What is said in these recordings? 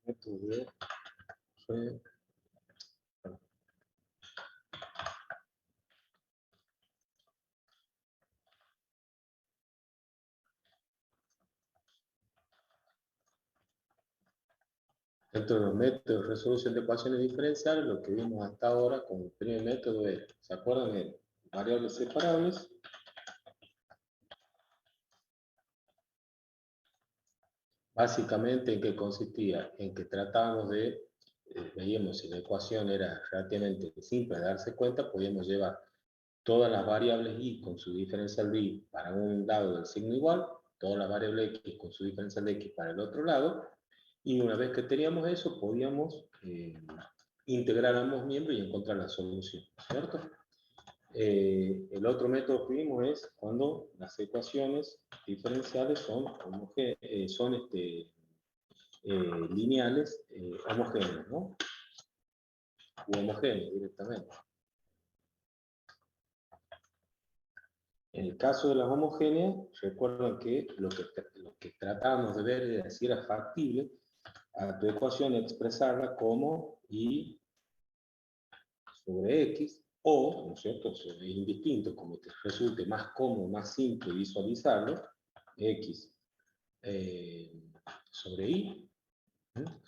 método de re- Dentro de los métodos de resolución de ecuaciones diferenciales, lo que vimos hasta ahora con el primer método es, ¿se acuerdan? De variables separables. Básicamente, ¿en qué consistía? En que tratábamos de, veíamos si la ecuación era relativamente simple de darse cuenta, podíamos llevar todas las variables y con su diferencial de y para un lado del signo igual, todas las variables x con su diferencial de x para el otro lado, y una vez que teníamos eso, podíamos integrar ambos miembros y encontrar la solución, ¿cierto? El otro método que vimos es cuando las ecuaciones diferenciales son, lineales homogéneas, ¿no? O homogéneas directamente. En el caso de las homogéneas, recuerden que lo que tratábamos de ver era si era factible a tu ecuación expresarla como y sobre x, o, ¿no es cierto?, es indistinto, como te resulte más cómodo, más simple visualizarlo, x sobre y.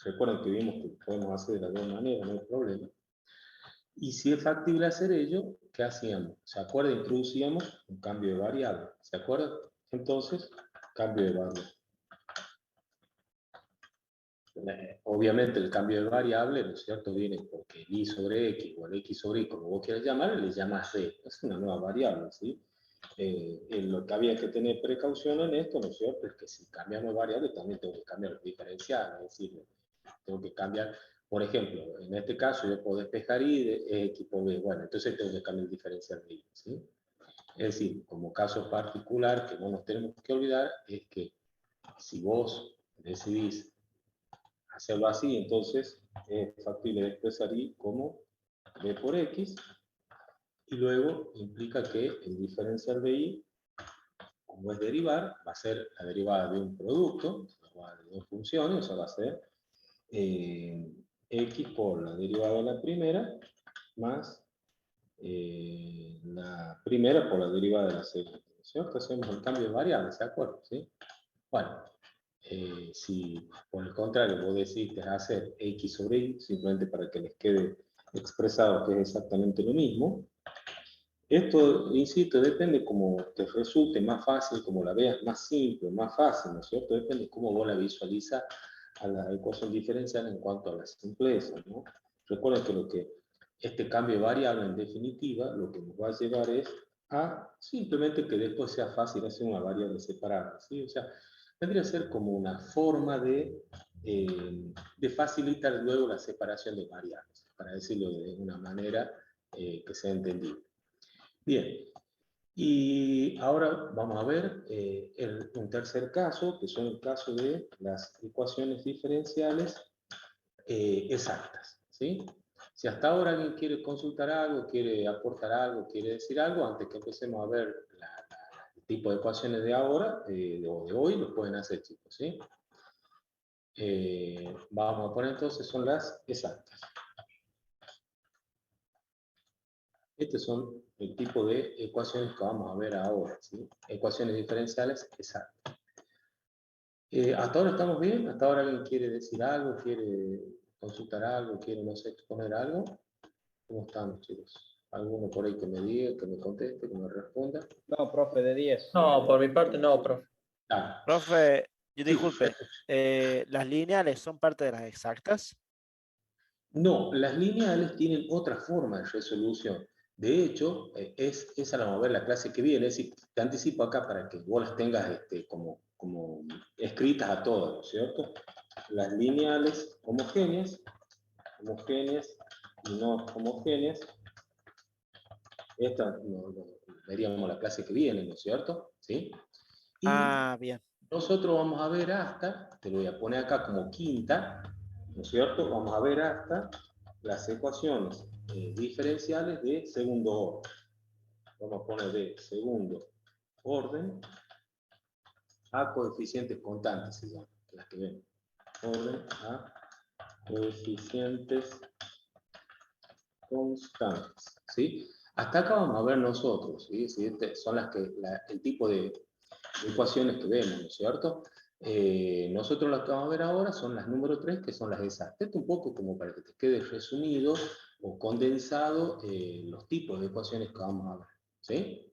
Recuerden que vimos que podemos hacer de las dos maneras, no hay problema. Y si es factible hacer ello, ¿qué hacíamos? ¿Se acuerdan? Introducíamos un cambio de variable. ¿Se acuerdan? Entonces, cambio de variable. Obviamente el cambio de variable, ¿no es cierto?, viene porque el y sobre x o el x sobre y, como vos quieras llamar, le llamas d. Es una nueva variable, ¿sí? Lo que había que tener precaución en esto, ¿no es cierto?, es que si cambiamos variable también tengo que cambiar el diferencial, es decir, tengo que cambiar, por ejemplo, en este caso yo puedo despejar y de x por b, bueno, entonces tengo que cambiar el diferencial de y, ¿sí? Es decir, como caso particular que no nos tenemos que olvidar es que si vos decidís hacerlo así, entonces es factible expresar y como b por x, y luego implica que el diferencial de y, como es derivar, va a ser la derivada de un producto, de dos funciones, o sea, va a ser x por la derivada de la primera, más la primera por la derivada de la segunda, ¿cierto? Hacemos el cambio de variables, ¿de acuerdo? ¿Sí? Bueno, si por el contrario vos decidiste hacer x sobre y, simplemente para que les quede expresado que es exactamente lo mismo, esto, insisto, depende cómo te resulte más fácil, como la veas más simple, más fácil, ¿no es cierto? Depende de cómo vos la visualizas a la ecuación diferencial en cuanto a la simpleza, ¿no? Recuerden que este cambio de variable, en definitiva, lo que nos va a llevar es a simplemente que después sea fácil hacer una variable separada, ¿sí? O sea, tendría que ser como una forma de facilitar luego la separación de variables, para decirlo de una manera que sea entendible. Bien, y ahora vamos a ver un tercer caso, que son el caso de las ecuaciones diferenciales exactas, ¿sí? Si hasta ahora alguien quiere consultar algo, quiere aportar algo, quiere decir algo, antes que empecemos a ver el tipo de ecuaciones de ahora, o de hoy, lo pueden hacer, chicos, ¿sí? Vamos a poner entonces, son las exactas. Estos son el tipo de ecuaciones que vamos a ver ahora, ¿sí? Ecuaciones diferenciales exactas. ¿Hasta ahora estamos bien? ¿Hasta ahora alguien quiere decir algo, quiere consultar algo, quiere, no sé, exponer algo? ¿Cómo estamos, chicos? ¿Alguno por ahí que me diga, que me conteste, que me responda? No, profe, de 10. No, por mi parte no, profe. Ah, Profe, sí, disculpe, ¿las lineales son parte de las exactas? no, las lineales tienen otra forma de resolución. De hecho, esa la vamos a ver la clase que viene, es decir, te anticipo acá para que vos las tengas como escritas a todas, ¿no es cierto? Las lineales homogéneas y no homogéneas, esta veríamos la clase que viene, ¿no es cierto? ¿Sí? Y Bien. nosotros vamos a ver hasta, te lo voy a poner acá como quinta, ¿no es cierto? Vamos a ver hasta las ecuaciones diferenciales de segundo orden. Vamos a poner de segundo orden a coeficientes constantes, se llaman, las que ven. Orden a coeficientes constantes, ¿sí? Hasta acá vamos a ver nosotros, ¿sí? ¿Sí? Son el tipo de ecuaciones que vemos, ¿no es cierto? Nosotros las que vamos a ver ahora son las número 3, que son las exactas. Esto un poco como para que te quede resumido o condensado los tipos de ecuaciones que vamos a ver, ¿sí?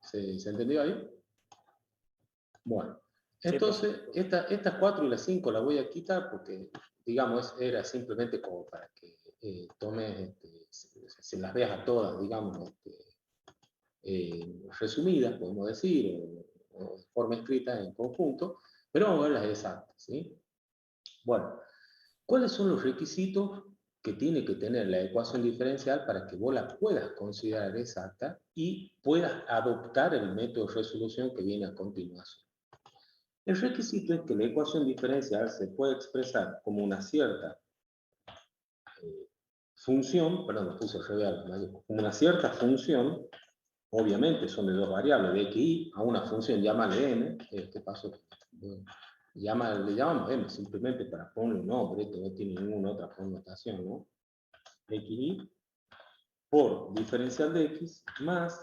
¿Se entendió ahí? Bueno, Sí, entonces perfecto. estas 4 y las 5 las voy a quitar porque, digamos, era simplemente como para que tomes, se las veas a todas, digamos, resumidas, podemos decir, o de forma escrita en conjunto, pero vamos a ver las exactas, ¿sí? Bueno, ¿cuáles son los requisitos que tiene que tener la ecuación diferencial para que vos la puedas considerar exacta y puedas adoptar el método de resolución que viene a continuación? El requisito es que la ecuación diferencial se puede expresar como una cierta función, perdón, lo puse al revés, como una cierta función, obviamente son de dos variables, de x y, a una función llámale n, ¿qué pasó? Le llamamos m simplemente para ponerle un nombre, esto no tiene ninguna otra connotación, ¿no? X y por diferencial de x más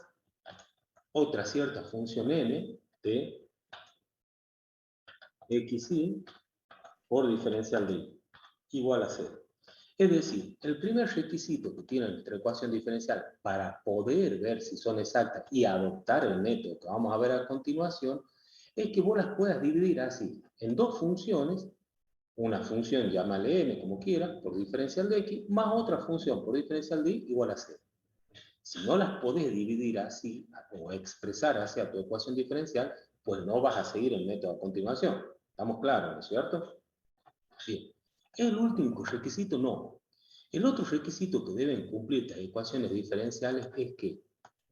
otra cierta función n de x y por diferencial de y igual a 0. Es decir, el primer requisito que tiene nuestra ecuación diferencial para poder ver si son exactas y adoptar el método que vamos a ver a continuación es que vos las puedas dividir así, en dos funciones, una función llámale n como quieras, por diferencial de x, más otra función por diferencial de y igual a 0. Si no las podés dividir así o expresar hacia tu ecuación diferencial, pues no vas a seguir el método a continuación. ¿Estamos claros, no es cierto? Bien. El último requisito no. El otro requisito que deben cumplir las ecuaciones diferenciales es que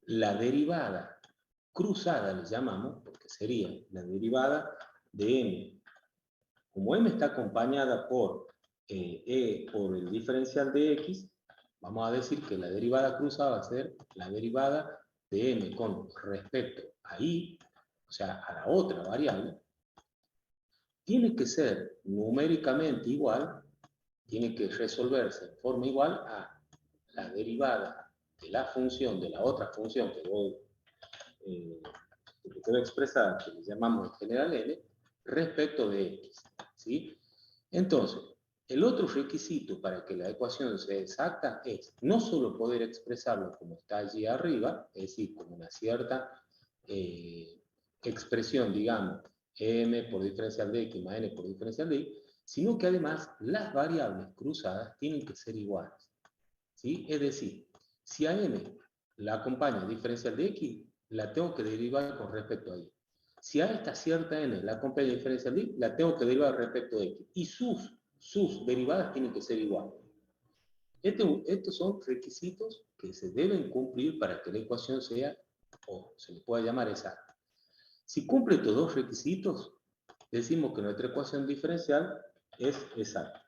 la derivada cruzada, le llamamos, porque sería la derivada de m. Como m está acompañada por el diferencial de x, vamos a decir que la derivada cruzada va a ser la derivada de m con respecto a y, o sea, a la otra variable, tiene que ser numéricamente igual, tiene que resolverse en forma igual a la derivada de la función de la otra función que voy a expresar, que le llamamos en general n, respecto de x, ¿sí? Entonces, el otro requisito para que la ecuación sea exacta es no solo poder expresarlo como está allí arriba, es decir, como una cierta expresión, digamos, m por diferencial de x más n por diferencial de y, sino que además las variables cruzadas tienen que ser iguales, ¿sí? Es decir, si a m la acompaña diferencial de x, la tengo que derivar con respecto a y. Si a esta cierta n la acompaña diferencial de y, la tengo que derivar respecto a x. Y sus derivadas tienen que ser iguales. Estos son requisitos que se deben cumplir para que la ecuación sea, o se le pueda llamar exacta. Si cumple estos dos requisitos, decimos que nuestra ecuación diferencial es exacta.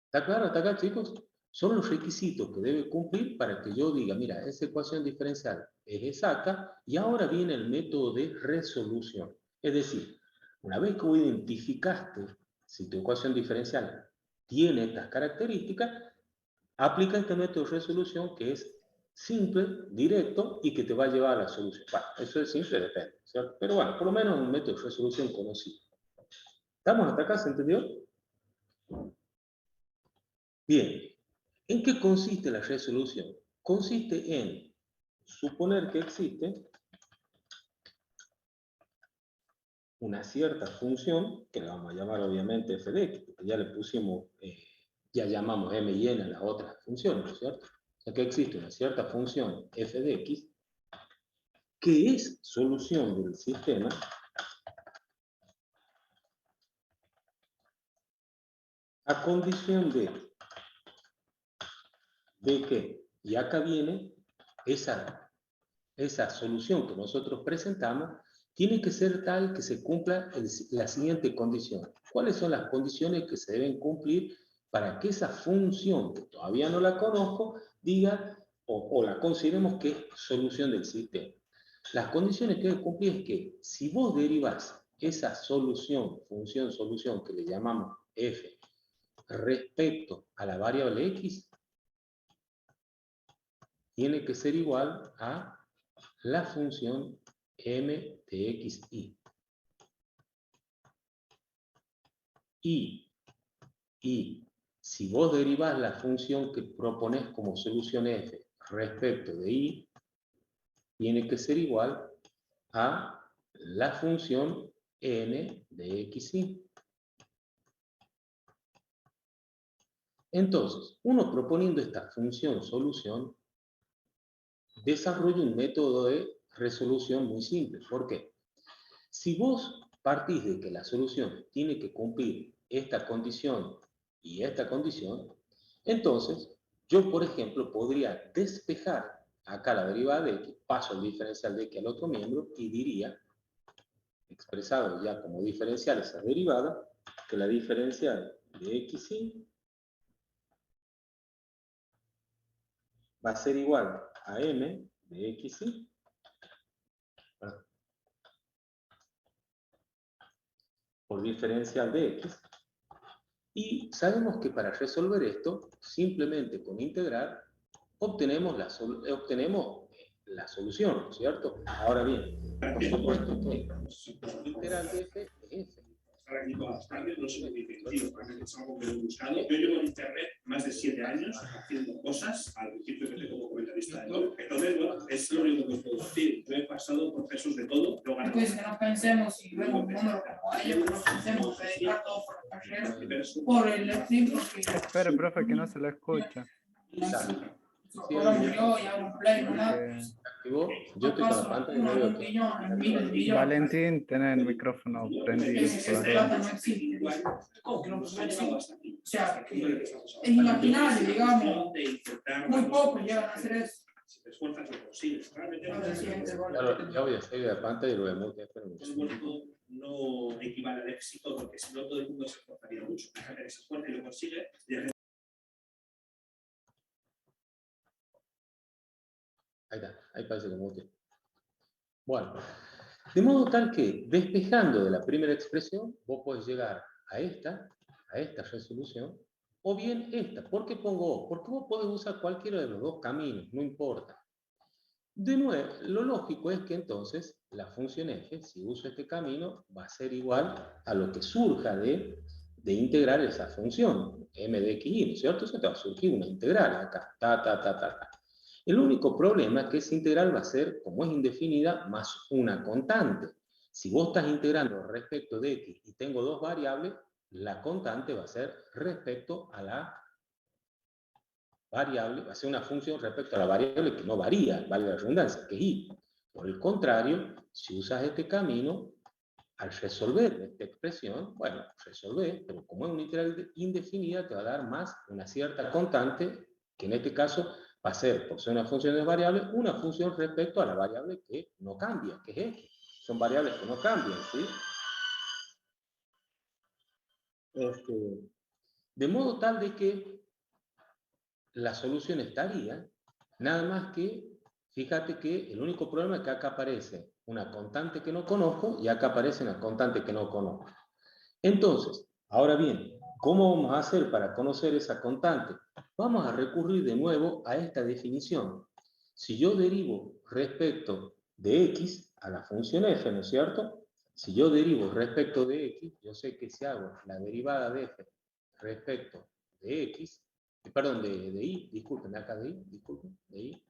¿Está claro hasta acá, chicos? Son los requisitos que debe cumplir para que yo diga, mira, esa ecuación diferencial es exacta y ahora viene el método de resolución. Es decir, una vez que vos identificaste si tu ecuación diferencial tiene estas características, aplica este método de resolución que es simple, directo y que te va a llevar a la solución. Bueno, eso es simple, depende, ¿cierto? Pero bueno, por lo menos un método de resolución conocido. ¿Estamos hasta acá? ¿Se entendió? Bien. ¿En qué consiste la resolución? Consiste en suponer que existe una cierta función, que la vamos a llamar obviamente f de x, porque ya le pusimos, ya llamamos m y n a las otras funciones, ¿no es cierto? O sea que existe una cierta función f de x que es solución del sistema a condición de que, y acá viene esa solución que nosotros presentamos, tiene que ser tal que se cumpla la siguiente condición. ¿Cuáles son las condiciones que se deben cumplir para que esa función, que todavía no la conozco, diga o la consideremos que es solución del sistema? Las condiciones que debe cumplir es que si vos derivás esa solución, función solución que le llamamos f, respecto a la variable x tiene que ser igual a la función m de xy. Y si vos derivás la función que propones como solución f respecto de y, tiene que ser igual a la función n de xy. Entonces, uno proponiendo esta función solución, desarrolla un método de resolución muy simple. ¿Por qué? Si vos partís de que la solución tiene que cumplir esta condición y esta condición, entonces yo, por ejemplo, podría despejar acá la derivada de x, paso el diferencial de x al otro miembro y diría, expresado ya como diferencial esa derivada, que la diferencial de xy va a ser igual a m de xy por diferencial de x. Y sabemos que para resolver esto, simplemente con integrar, obtenemos la solución, ¿no es cierto? Ahora bien, por supuesto que integral de f es f. Estar aquí todas las tardes no es muy efectivo, porque es algo que he buscado. Yo llevo en internet más de 7 años haciendo cosas, al principio que como comentarista de blog. Entonces, bueno, es lo único que os puedo decir. Yo he pasado procesos de todo. Entonces, que no pensemos y vemos un número como ellos, que no pensemos que dedicar todo por la carrera, por el ejemplo que... Espera, profe, que no se la escucha. Yo y hago un play, ¿no? Activó, yo estoy con la pantalla y no veo que... Valentín, tenés el micrófono prendido. Esa plata no existe. ¿Cómo que no existe? O sea, que es inimaginable, digamos, muy pocos llegan a hacer eso. Si te esfuerzas, lo consigues. Ya voy a salir de la pantalla y lo vemos. No equivale al éxito, porque si no todo el mundo se esforzaría mucho. La gente que se esfuerza y lo consigue, Ahí está, ahí parece que mute. Bueno, de modo tal que despejando de la primera expresión, vos podés llegar a esta resolución, o bien esta. ¿Por qué pongo O? Porque vos podés usar cualquiera de los dos caminos, no importa. De nuevo, lo lógico es que entonces la función f, si uso este camino, va a ser igual a lo que surja de integrar esa función, m de xy, ¿no es cierto? Eso te va a surgir una integral acá, ta. El único problema es que esa integral va a ser, como es indefinida, más una constante. Si vos estás integrando respecto de x y tengo dos variables, la constante va a ser respecto a la variable, va a ser una función respecto a la variable que no varía, valga la redundancia, que es y. Por el contrario, si usas este camino, al resolver esta expresión, bueno, resolver, pero como es una integral indefinida, te va a dar más una cierta constante, que en este caso va a ser, por ser una función de variable, una función respecto a la variable que no cambia, que es x. Son variables que no cambian, ¿sí? De modo tal de que la solución estaría, nada más que, fíjate que el único problema es que acá aparece una constante que no conozco y acá aparece una constante que no conozco. Entonces, ahora bien, ¿cómo vamos a hacer para conocer esa constante? Vamos a recurrir de nuevo a esta definición. Si yo derivo respecto de x a la función f, ¿no es cierto? Si yo derivo respecto de x, yo sé que si hago la derivada de f respecto de x, perdón, de y, disculpen, acá de y, disculpen, de y,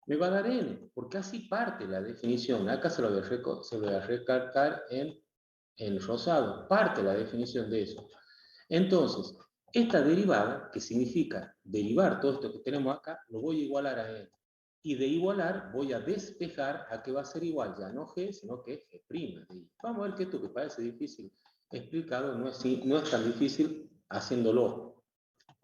me va a dar n, porque así parte la definición. Acá se lo voy a recalcar en rosado, parte la definición de eso. Entonces, esta derivada, que significa derivar todo esto que tenemos acá, lo voy a igualar a n. Y de igualar voy a despejar a que va a ser igual, ya no g, sino que g'. Vamos a ver que esto que parece difícil explicado no es tan difícil haciéndolo.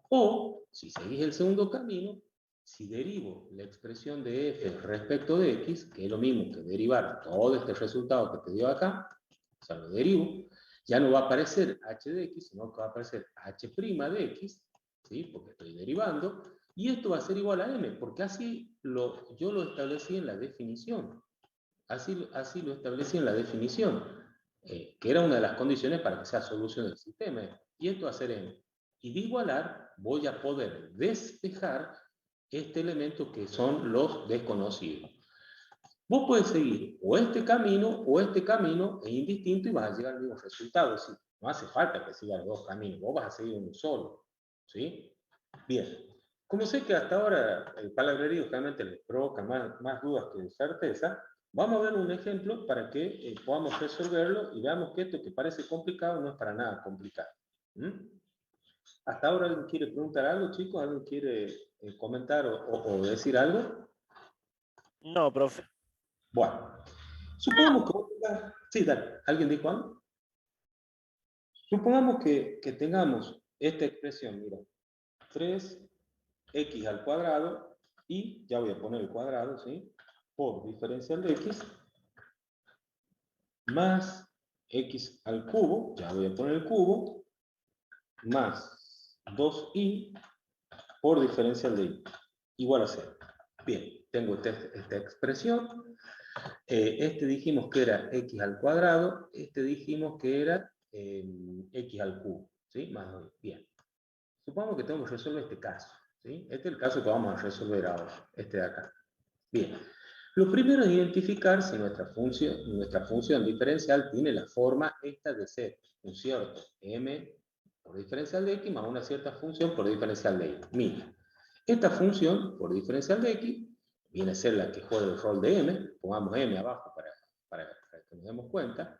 O, si seguís el segundo camino, si derivo la expresión de f respecto de x, que es lo mismo que derivar todo este resultado que te dio acá, o sea, lo derivo, ya no va a aparecer h de x, sino que va a aparecer h' de x, ¿sí? Porque estoy derivando, y esto va a ser igual a m, porque así yo lo establecí en la definición. Así lo establecí en la definición, que era una de las condiciones para que sea solución del sistema. Y esto va a ser m. Y de igualar voy a poder despejar este elemento que son los desconocidos. Vos podés seguir o este camino, es indistinto y vas a llegar al mismo resultado. ¿Sí? No hace falta que sigas los dos caminos, vos vas a seguir uno solo. ¿Sí? Bien. Como sé que hasta ahora el palabrerío realmente les provoca más dudas que certeza, vamos a ver un ejemplo para que podamos resolverlo y veamos que esto que parece complicado no es para nada complicado. ¿Hasta ahora alguien quiere preguntar algo, chicos? ¿Alguien quiere comentar o decir algo? No, profe. Bueno, supongamos que vos tengas... Sí, dale. ¿Alguien dijo algo? Supongamos que tengamos esta expresión, mira, 3x al cuadrado y, ya voy a poner el cuadrado, ¿sí? Por diferencial de x, más x al cubo, ya voy a poner el cubo, más 2y por diferencial de y, igual a 0. Bien, tengo esta expresión. Este dijimos que era x al cuadrado, este dijimos que era x al cubo, ¿sí? Más 2. Bien. Supongamos que tenemos que resolver este caso, ¿sí? Este es el caso que vamos a resolver ahora, este de acá. Bien. Lo primero es identificar si nuestra función diferencial tiene la forma esta de ser un cierto m por diferencial de x más una cierta función por diferencial de y. Mira, esta función por diferencial de x viene a ser la que juega el rol de m, pongamos m abajo para que nos demos cuenta,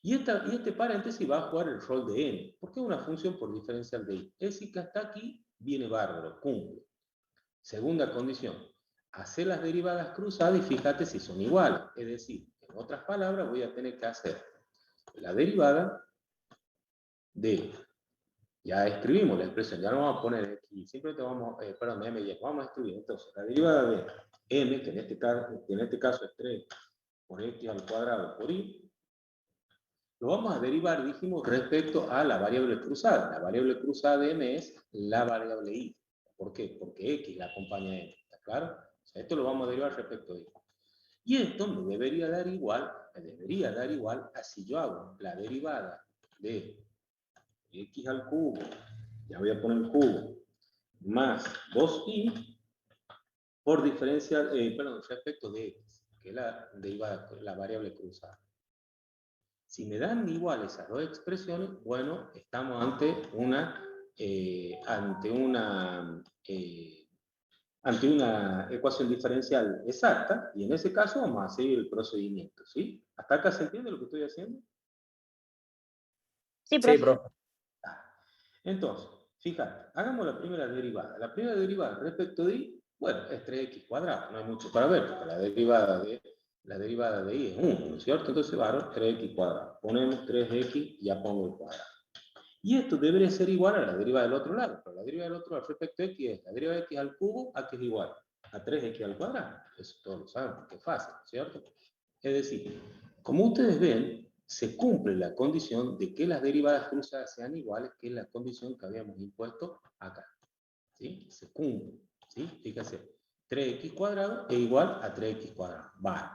y este paréntesis va a jugar el rol de n, porque es una función por diferencial de y. Es decir, que hasta aquí viene bárbaro, cumple. Segunda condición, hacer las derivadas cruzadas y fíjate si son iguales. Es decir, en otras palabras, voy a tener que hacer la derivada de, ya escribimos la expresión, ya no vamos a poner aquí, simplemente vamos, perdón, vamos a escribir. Entonces, la derivada de m, que en este caso es 3 por x al cuadrado por y, lo vamos a derivar, dijimos, respecto a la variable cruzada. La variable cruzada de m es la variable y. ¿Por qué? Porque x la acompaña a m. ¿Está claro? O sea, esto lo vamos a derivar respecto a y. Y esto me debería dar igual a si yo hago la derivada de x al cubo, ya voy a poner el cubo, más 2y por diferencia, respecto de x, que es la derivada, la variable cruzada. Si me dan igual esas dos expresiones, bueno, estamos ante una ecuación diferencial exacta, y en ese caso vamos a seguir el procedimiento, ¿sí? ¿Hasta acá se entiende lo que estoy haciendo? Sí, profe. Sí, profe. Entonces, fíjate, hagamos la primera derivada. La primera derivada respecto de y, bueno, es 3x cuadrado, no hay mucho para ver, porque la derivada de y es 1, ¿no es cierto? Entonces, va 3x cuadrado. Ponemos 3x y ya pongo el cuadrado. Y esto debería ser igual a la derivada del otro lado, pero la derivada del otro lado respecto a x es la derivada de x al cubo, a que es igual a 3x al cuadrado. Eso todos lo saben, porque es fácil, ¿cierto? Es decir, como ustedes ven, se cumple la condición de que las derivadas cruzadas sean iguales, que es la condición que habíamos impuesto acá. ¿Sí? Se cumple. ¿Sí? Fíjense, 3x cuadrado es igual a 3x cuadrado. Vale.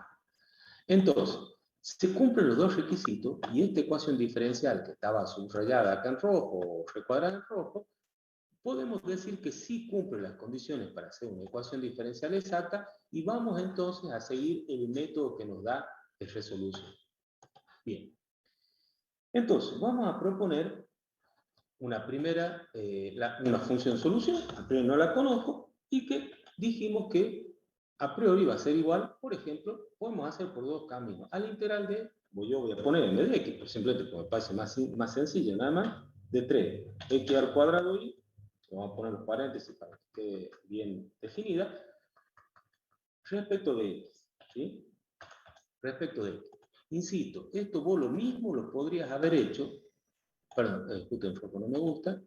Entonces, se cumplen los dos requisitos y esta ecuación diferencial que estaba subrayada acá en rojo o recuadrada en rojo, podemos decir que sí cumple las condiciones para hacer una ecuación diferencial exacta y vamos entonces a seguir el método que nos da de resolución. Bien. Entonces, vamos a proponer una primera, una función solución, a priori no la conozco, y que dijimos que a priori va a ser igual, por ejemplo, podemos hacer por dos caminos. Al integral de, yo voy a poner en vez de x, por simplemente porque me parece más sencillo, nada más, de 3x al cuadrado y, vamos a poner los paréntesis para que quede bien definida, respecto de x, ¿sí? Respecto de x. Insisto, esto vos lo mismo lo podrías haber hecho, perdón, justo el foco no me gusta,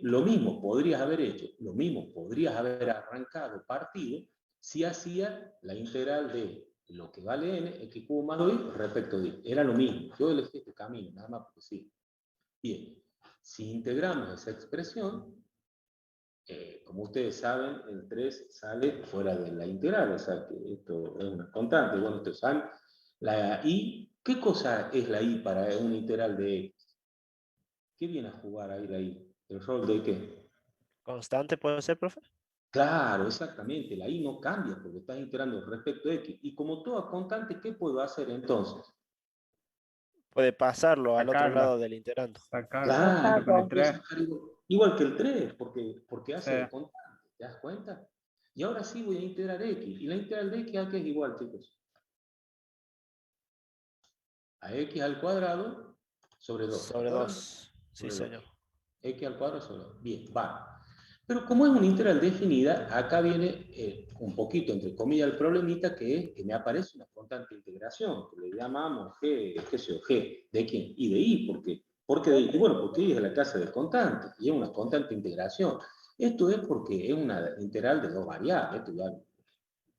lo mismo podrías haber hecho, lo mismo podrías haber arrancado partido si hacía la integral de lo que vale n, x cubo más 2y respecto de y. Era lo mismo, yo elegí este camino, nada más porque sí. Bien, si integramos esa expresión, como ustedes saben, el 3 sale fuera de la integral, o sea que esto es una constante. Bueno, ustedes saben, la y, ¿qué cosa es la y para una integral de x? ¿Qué viene a jugar ahí la y? ¿El rol de qué? ¿Constante puede ser, profe? Claro, exactamente. La I no cambia porque estás integrando respecto a X. Y como toda constante, ¿qué puedo hacer entonces? Puede pasarlo al otro Sacarla. lado del integrando. Sacarla. Claro, Con el puedo 3. sacar igual que el 3, porque Sí. hace de constante. ¿Te das cuenta? Y ahora sí voy a integrar X. ¿Y la integral de X a qué es igual, chicos? A X al cuadrado sobre 2. Sobre 2. Sí, Sobre 2. señor. X al cuadrado sobre 2. Bien, va. Pero como es una integral definida, acá viene un poquito, entre comillas, el problemita que es que me aparece una constante de integración, que le llamamos G, qué sé yo, G, ¿de quién? Y de I, porque de I, bueno, porque I es la clase de constante, y es una constante de integración. Esto es porque es una integral de dos variables, esto ya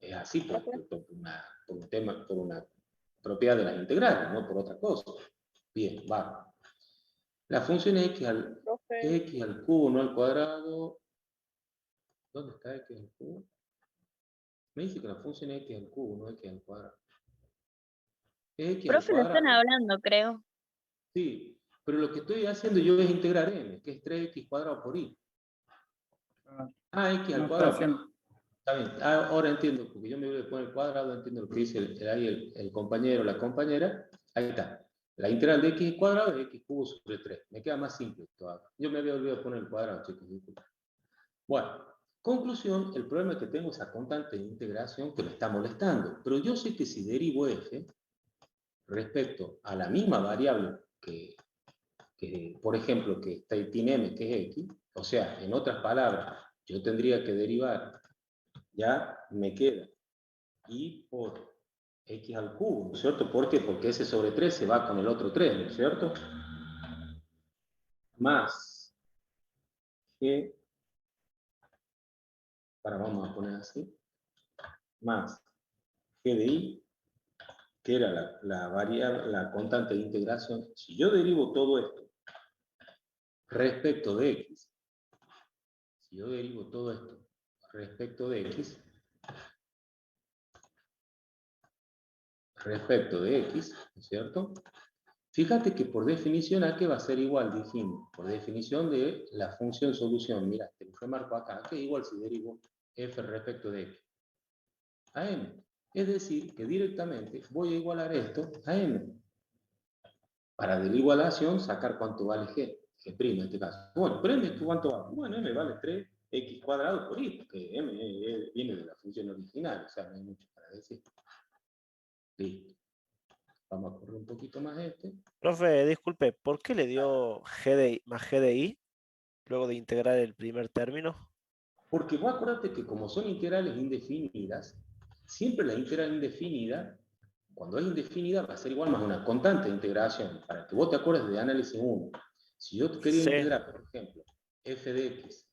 es así por una propiedad de las integrales, no por otra cosa. Bien, va. La función X al cubo, no al cuadrado. ¿Dónde está X al cubo? Me dice que la función es X al cubo, no X al cuadrado. Es X al Profe, lo están cuadrado. hablando, creo. Sí, pero lo que estoy haciendo yo es integrar m, que es 3x cuadrado por i. X al No está cuadrado. haciendo. Está bien, ahora entiendo, porque yo me voy a poner el cuadrado, entiendo lo que dice el compañero o la compañera. Ahí está. La integral de x cuadrado es x cubo sobre 3. Me queda más simple todavía. Yo me había olvidado poner el cuadrado, chicos. Disculpen. Bueno, conclusión, el problema es que tengo esa constante de integración que me está molestando. Pero yo sé que si derivo f respecto a la misma variable que por ejemplo, que tiene m, que es x, o sea, en otras palabras, yo tendría que derivar, ya me queda y por x al cubo, ¿no es cierto? ¿Por qué? Porque ese sobre 3 se va con el otro 3, ¿no es cierto? Más g, ahora vamos a poner así, más g de i, que era la variable, la constante de integración. Si yo derivo todo esto respecto de x, si yo derivo todo esto respecto de x, ¿no es cierto? Fíjate que por definición a qué va a ser igual, dijimos, por definición de la función solución. Mira, te lo remarco acá, que es igual si derivo f respecto de x a m. Es decir, que directamente voy a igualar esto a m. Para de la igualación sacar cuánto vale g, g' en este caso. Bueno, pero m cuánto vale. Bueno, m vale 3x cuadrado por i, porque m viene de la función original, o sea, no hay mucho para decir. Listo. Vamos a correr un poquito más este. Profe, disculpe, ¿por qué le dio G de I más G de I luego de integrar el primer término? Porque vos acordate que como son integrales indefinidas, siempre la integral indefinida, cuando es indefinida, va a ser igual más una constante de integración. Para que vos te acuerdes de análisis 1. Si yo quería Sí. integrar, por ejemplo, f de x.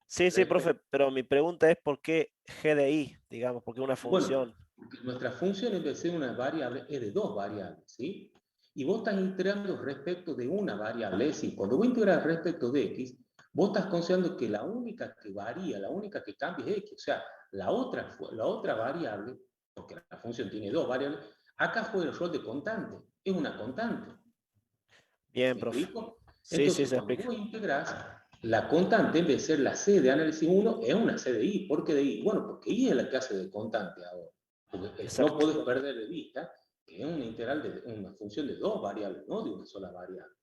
Sí, profe, pero mi pregunta es ¿por qué G de I, digamos, porque una función? Bueno, nuestra función en vez de ser una variable es de dos variables, ¿sí? Y vos estás integrando respecto de una variable, es decir, cuando vos integras respecto de x, vos estás considerando que la única que varía, la única que cambia es x, o sea, la otra variable, porque la función tiene dos variables, acá juega el rol de constante, es una constante. Bien, ¿Me profe. explico? Sí, Entonces, se cuando explica. vos integrás, la constante, en vez de ser la C de análisis 1, es una C de I. ¿Por qué de I? Bueno, porque I es la que hace de constante ahora. Porque no podés Exacto. perder de vista que es una integral de una función de dos variables, no de una sola variable.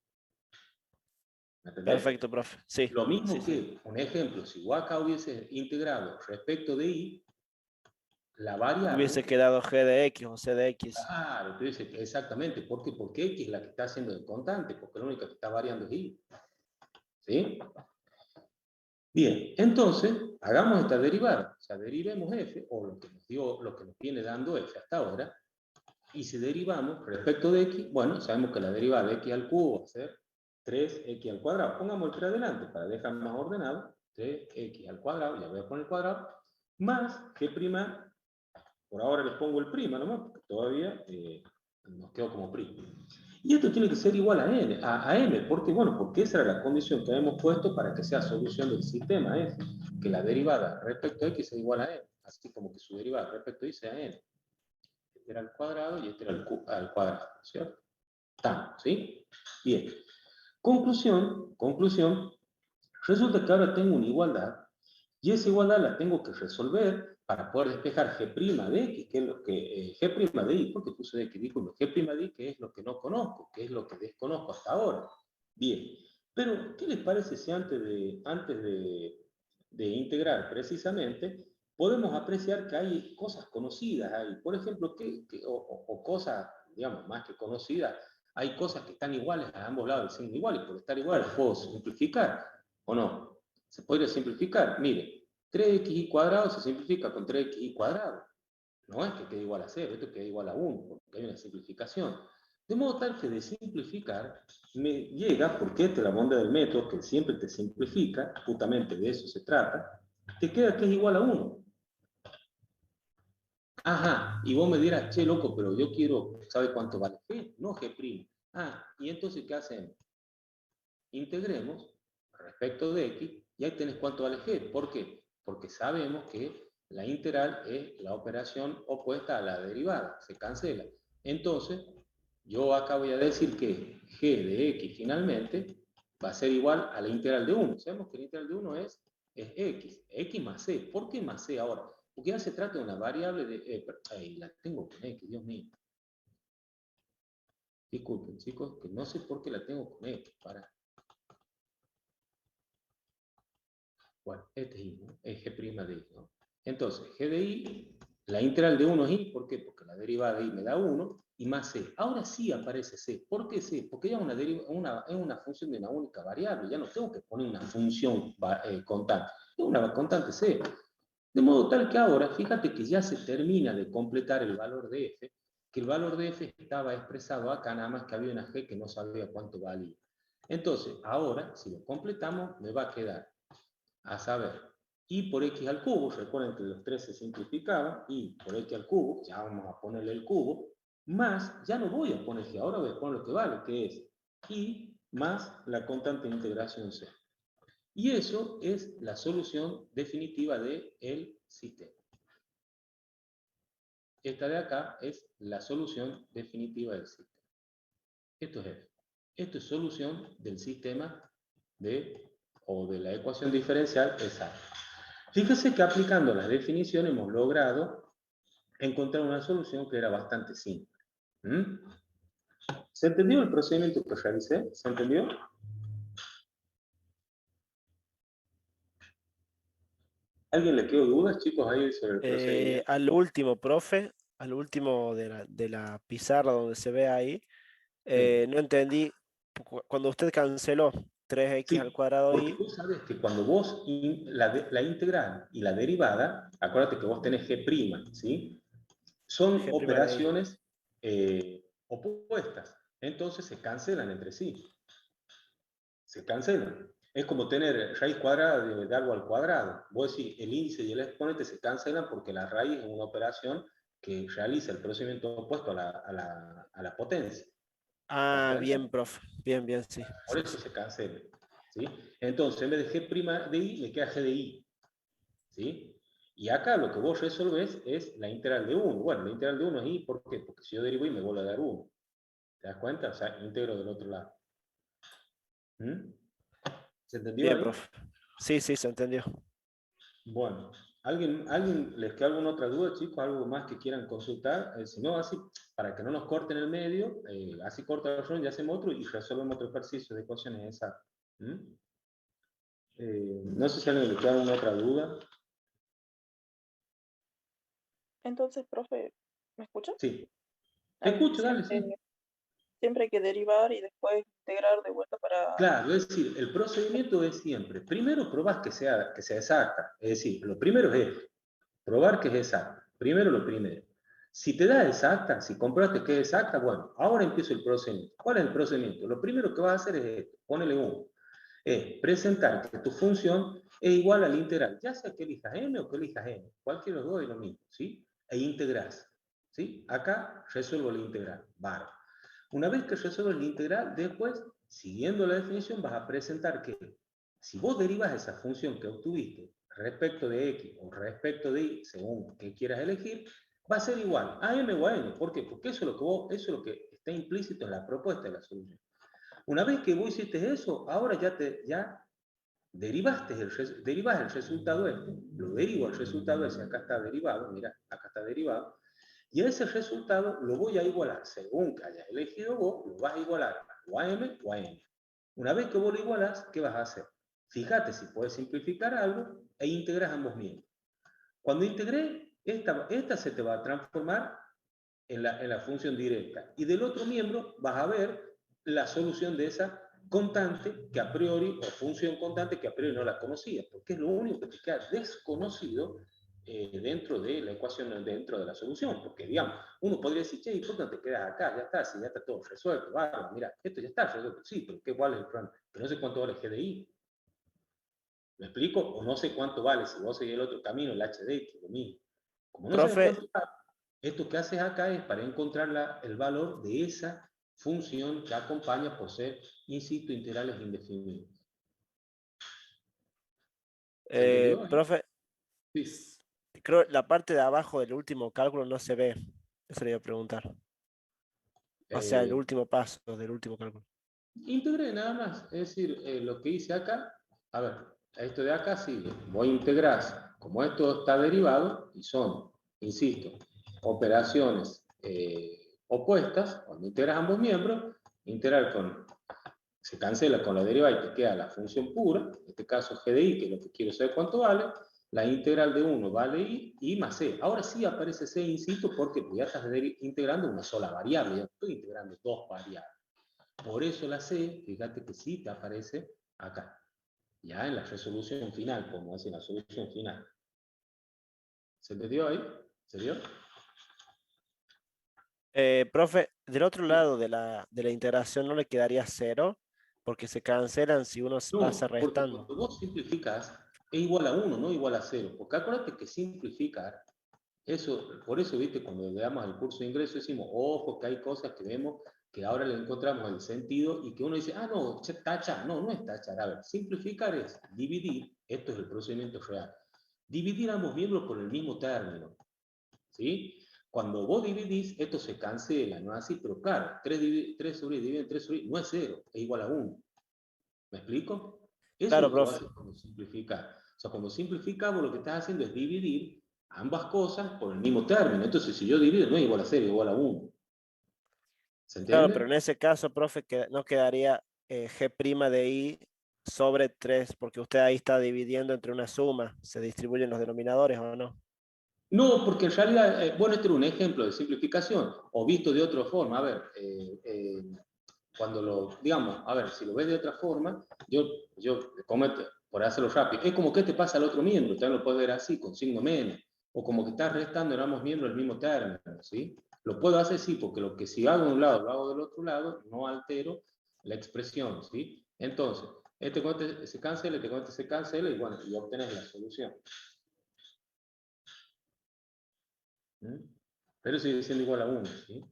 ¿Me entendés? Perfecto, profe. Sí. Lo mismo Sí. que, un ejemplo, si vos acá hubiese integrado respecto de I, la variable... Hubiese quedado G de X o C de X. Claro, tú dices que exactamente. ¿Por qué? Porque X es la que está haciendo de constante, porque la única que está variando es I. ¿Sí? Bien, entonces, hagamos esta derivada. O sea, derivemos f, o lo que nos viene dando f hasta ahora, y si derivamos respecto de x, bueno, sabemos que la derivada de x al cubo va a ser 3x al cuadrado. Pongamos el 3 adelante para dejar más ordenado. 3x al cuadrado, ya voy a poner el cuadrado, más g', por ahora les pongo el prima nomás, porque todavía nos quedó como prima. Y esto tiene que ser igual a m. ¿Por qué? Bueno, porque esa era la condición que habíamos puesto para que sea solución del sistema f, que la derivada respecto a x sea igual a m, así como que su derivada respecto a y sea n. Este era al cuadrado y este era al cuadrado, ¿cierto? ¿Sí? Bien. Conclusión, Resulta que ahora tengo una igualdad y esa igualdad la tengo que resolver para poder despejar G' de X, que es lo que G' de Y, porque puse de X, disculpe, G' de Y, que es lo que no conozco, que es lo que desconozco hasta ahora. Bien, pero ¿qué les parece si antes de integrar precisamente, podemos apreciar que hay cosas conocidas ahí? Por ejemplo, o cosas, digamos, más que conocidas, hay cosas que están iguales a ambos lados del signo igual, y por estar iguales puedo simplificar, ¿o no? Se podría simplificar. Mire, 3xy cuadrado se simplifica con 3xy cuadrado. No es que quede igual a 0, esto queda igual a 1, porque hay una simplificación. De modo tal que de simplificar me llega, porque esta es la monda del método, que siempre te simplifica, justamente de eso se trata, te queda que es igual a 1. Ajá, y vos me dirás, che, loco, pero yo quiero, ¿sabe cuánto vale G? No G'. Ah, y entonces, ¿qué hacemos? Integremos respecto de X, y ahí tenés cuánto vale G. ¿Por qué? Porque sabemos que la integral es la operación opuesta a la derivada, se cancela. Entonces, yo acá voy a decir que G de X finalmente va a ser igual a la integral de 1. Sabemos que la integral de 1 es X más C. ¿Por qué más C ahora? Porque ya se trata de una variable de... la tengo con X, Dios mío. Disculpen, chicos, que no sé por qué la tengo con X. Para. Bueno, este es Y, ¿no? Es G' de Y, ¿no? Entonces, G de Y, la integral de 1 es Y, ¿por qué? Porque la derivada de Y me da 1, y más C. Ahora sí aparece C. ¿Por qué C? Porque ya es una función de una única variable, ya no tengo que poner una función constante, es una constante C. De modo tal que ahora, fíjate que ya se termina de completar el valor de F, que el valor de F estaba expresado acá, nada más que había una G que no sabía cuánto valía. Entonces, ahora, si lo completamos, me va a quedar, a saber, y por x al cubo, recuerden que los tres se simplificaban, y por x al cubo, ya vamos a ponerle el cubo, más, ya no voy a poner g, ahora voy a poner lo que vale, que es y más la constante de integración c. Y eso es la solución definitiva del sistema. Esta de acá es la solución definitiva del sistema. Esto es F. Esto es solución del sistema o de la ecuación diferencial exacta. Fíjese que aplicando la definición hemos logrado encontrar una solución que era bastante simple. ¿Se entendió el procedimiento que realicé? ¿Se entendió? ¿Alguien le quedó dudas, chicos, ahí sobre el procedimiento? Al último, profe, al último de la pizarra donde se ve ahí, no entendí, cuando usted canceló 3x Sí, al cuadrado porque y... tú sabes que cuando vos la integral y la derivada, acuérdate que vos tenés G', ¿sí? Son G' de y. operaciones opuestas, entonces se cancelan entre sí. Se cancelan. Es como tener raíz cuadrada de algo al cuadrado. Vos decís, el índice y el exponente se cancelan porque la raíz es una operación que realiza el procedimiento opuesto a la potencia. Ah, bien, profe. Bien, bien, sí. Por eso se cancela. ¿Sí? Entonces, en vez de G' de Y, me queda G de Y. ¿Sí? Y acá lo que vos resolvés es la integral de 1. Bueno, la integral de 1 es Y, ¿por qué? Porque si yo derivo Y me vuelve a dar 1. ¿Te das cuenta? O sea, integro del otro lado. ¿Se entendió Bien, ahí? profe. Sí, sí, se entendió. Bueno, ¿alguien les queda alguna otra duda, chicos? ¿Algo más que quieran consultar? Si no, así, para que no nos corten el medio, así corta el rollo, ya hacemos otro y resolvemos otro ejercicio de ecuaciones exactas. No sé si a alguien le queda alguna otra duda. Entonces, profe, ¿me escucha? Sí. Te escucho, dale, Siempre, sí. siempre hay que derivar y después integrar de vuelta para... Claro, es decir, el procedimiento es siempre, primero probás que sea exacta, es decir, lo primero es esto, probar que es exacta, primero lo primero. Si te da exacta, si comprobaste que es exacta, bueno, ahora empiezo el procedimiento. ¿Cuál es el procedimiento? Lo primero que vas a hacer es esto, ponele 1. Es presentar que tu función es igual a la integral, ya sea que elijas m o que elijas n, cualquiera de los dos es lo mismo, ¿sí? E integrás, ¿sí? Acá resuelvo la integral, bárbaro. Una vez que resuelves la integral, después, siguiendo la definición, vas a presentar que si vos derivas esa función que obtuviste respecto de x o respecto de y, según que quieras elegir, va a ser igual a m o a n. ¿Por qué? Porque eso es lo que está implícito en la propuesta de la solución. Una vez que vos hiciste eso, ahora ya derivas el resultado este, lo derivo al resultado ese, acá está derivado, mira, acá está derivado, y a ese resultado lo voy a igualar, según que hayas elegido vos, lo vas a igualar o a m o a n. Una vez que vos lo igualás, ¿qué vas a hacer? Fíjate si puedes simplificar algo e integras ambos miembros. Cuando integré, esta se te va a transformar en la función directa. Y del otro miembro vas a ver la solución de esa constante que a priori, o función constante que a priori no la conocías, porque es lo único que te queda desconocido dentro de la ecuación, dentro de la solución. Porque, digamos, uno podría decir, che, ¿y por qué no te quedas acá? Ya está, si ya está todo resuelto. Vale, mira, esto ya está resuelto. Sí, pero ¿qué vale el problema? Que no sé cuánto vale el GDI. ¿Me explico? O no sé cuánto vale si vos seguís el otro camino, el HD, que es lo mismo. Como no sé Profe, cuánto vale, esto que haces acá es para encontrar el valor de esa función que acompaña por ser, insisto, integrales indefinidos. ¿Se entendió? profe, Sí. creo la parte de abajo del último cálculo no se ve. Eso le iba a preguntar. O sea, el último paso del último cálculo. Integré nada más. Es decir, lo que hice acá, a ver, esto de acá sigue. Voy a integrar, como esto está derivado, y son, insisto, operaciones opuestas, cuando integras ambos miembros, integrar se cancela con la derivada y te queda la función pura, en este caso g de i, que es lo que quiero saber cuánto vale, la integral de 1 vale i más c. Ahora sí aparece c, insisto, porque ya estás integrando una sola variable, ya estoy integrando dos variables. Por eso la c, fíjate que sí te aparece acá, ya en la resolución final, como es en la solución final. ¿Se entendió ahí? ¿Se vio? Profe, del otro lado de la integración no le quedaría 0, porque se cancelan si uno pasa No, porque restando. cuando vos simplificas, es igual a 1, no igual a 0. Porque acuérdate que simplificar, eso, por eso, viste, cuando le damos el curso de ingreso decimos, ojo, que hay cosas que vemos que ahora le encontramos el sentido y que uno dice, ah, no, tacha, no, no es tachar. A ver, simplificar es dividir, esto es el procedimiento real, dividir ambos miembros por el mismo término, ¿sí? Cuando vos dividís, esto se cancela, ¿no es así? Pero claro, 3 sobre dividido en 3 sobre no es 0, es igual a 1. ¿Me explico? Eso es Claro, lo que vas a profe. hacer cuando simplificas. O sea, cuando simplificamos, lo que estás haciendo es dividir ambas cosas por el mismo término. Entonces, si yo divido, no es igual a 0, es igual a 1. ¿Se Claro, pero entiende? en ese caso, profe, que no quedaría g' de i sobre 3, porque usted ahí está dividiendo entre una suma. ¿Se distribuyen los denominadores o no? No, porque en realidad, bueno, este era un ejemplo de simplificación, o visto de otra forma. A ver, cuando digamos, a ver, si lo ves de otra forma, yo comento, por hacerlo rápido, es como que te pasa al otro miembro, también lo puedes ver así, con signo menos, o como que estás restando en ambos miembros el mismo término, ¿sí? Lo puedo hacer, sí, porque lo que si hago de un lado, lo hago del otro lado, no altero la expresión, ¿sí? Entonces, este con este se cancela, este con este se cancela, y bueno, y obtenés la solución. ¿Mm? Pero sigue siendo igual a 1, ¿sí?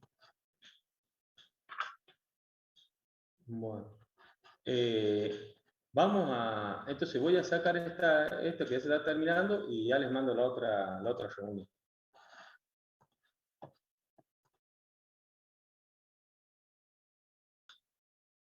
Bueno. Vamos a, entonces voy a sacar esta que ya se está terminando y ya les mando la otra reunión.